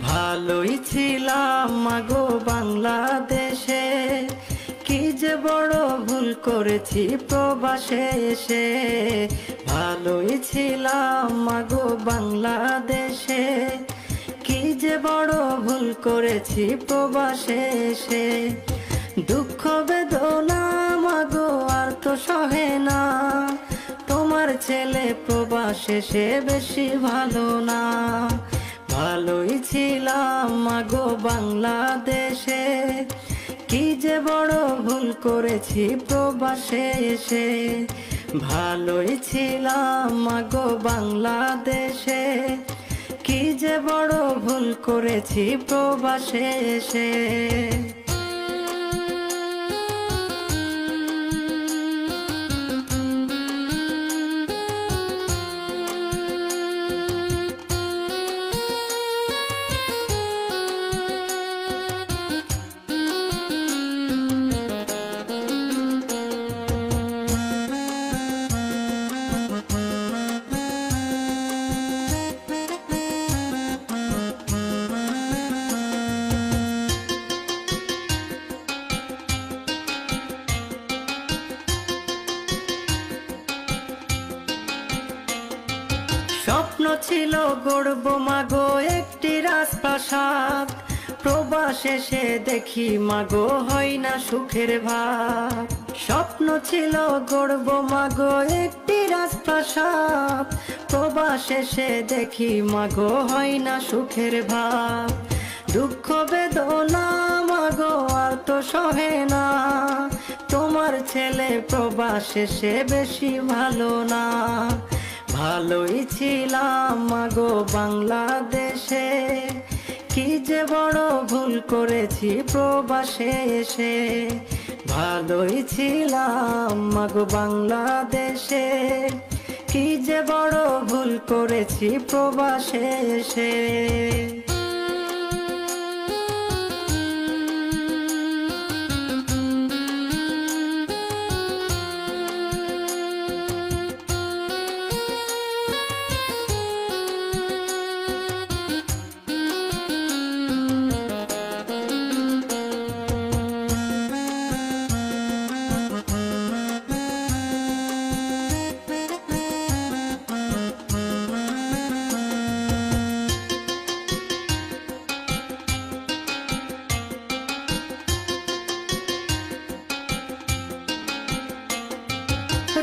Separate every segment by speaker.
Speaker 1: ভালোই ছিলাম মাগো বাংলাদেশে, কি যে বড় ভুল করেছি প্রবাসে এসে। ভালোই ছিলাম মাগো বাংলাদেশে, কি যে বড় ভুল করেছি প্রবাসে এসে। দুঃখ বেদনা মাগো আর তো সহে না, তোমার ছেলে প্রবাসে সে বেশি ভালো না। ভালোই ছিলাম মাগো বাংলাদেশে, কি যে বড় ভুল করেছি প্রবাসে এসে। ভালোই ছিলাম মাগো বাংলাদেশে, কি যে বড় ভুল করেছি প্রবাসে এসে। স্বপ্ন ছিল গড়ব মাগো একটি রাজপ্রাসাদ, প্রবাসে সে দেখি মাগো হয় না সুখের ভাব। স্বপ্ন ছিল গড়ব মাগো একটি রাজপ্রাসাদ, প্রবাসে সে দেখি মাগো হয় না সুখের ভাব। দুঃখ বেদনা মাগো আর তো সহে না, তোমার ছেলে প্রবাসে সে বেশি ভালো না। ভালোই ছিলাম মাগো বাংলাদেশে, কি যে বড় ভুল করেছি প্রবাসে এসে। ভালোই ছিলাম মাগো বাংলাদেশে, কি যে বড় ভুল করেছি প্রবাসে এসে।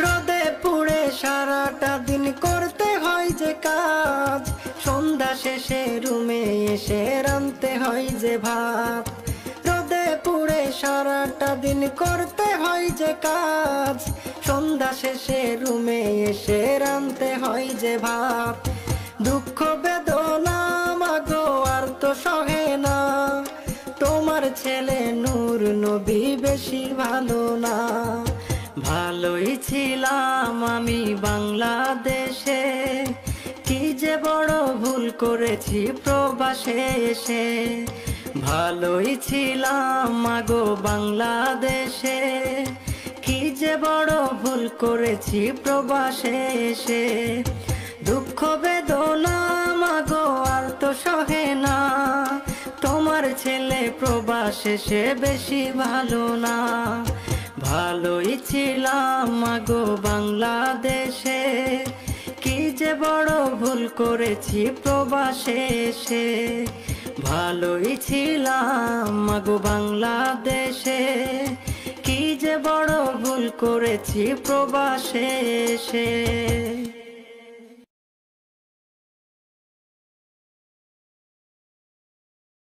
Speaker 1: রোদে পুড়ে সারাটা দিন করতে হয় যে কাজ, সন্ধ্যা শেষে রুমে এসে রাঁধতে হয় যে ভাত। রোদে পুড়ে সারাটা দিন করতে হয় যে কাজ, সন্ধ্যা শেষে রুমে এসে রাঁধতে হয় যে ভাত। দুঃখ বেদনা মাগো আর তো সহে না, তোমার ছেলে নূর নবী বেশি ভালো না। ভালোই ছিলাম আমি বাংলাদেশে, কি যে বড় ভুল করেছি প্রবাসে এসে। ভালোই ছিলাম মাগো বাংলাদেশে, কি যে বড় ভুল করেছি প্রবাসে এসে। দুঃখ বেদনা মাগো আর তো সহে না, তোমার ছেলে প্রবাসে সে বেশি ভালো না। ভালোই ছিলাম মাগো বাংলাদেশে, কি যে বড় ভুল করেছি প্রবাসে এসে। ভালোই ছিলাম মাগো বাংলাদেশে, কি যে বড় ভুল করেছি প্রবাসে এসে।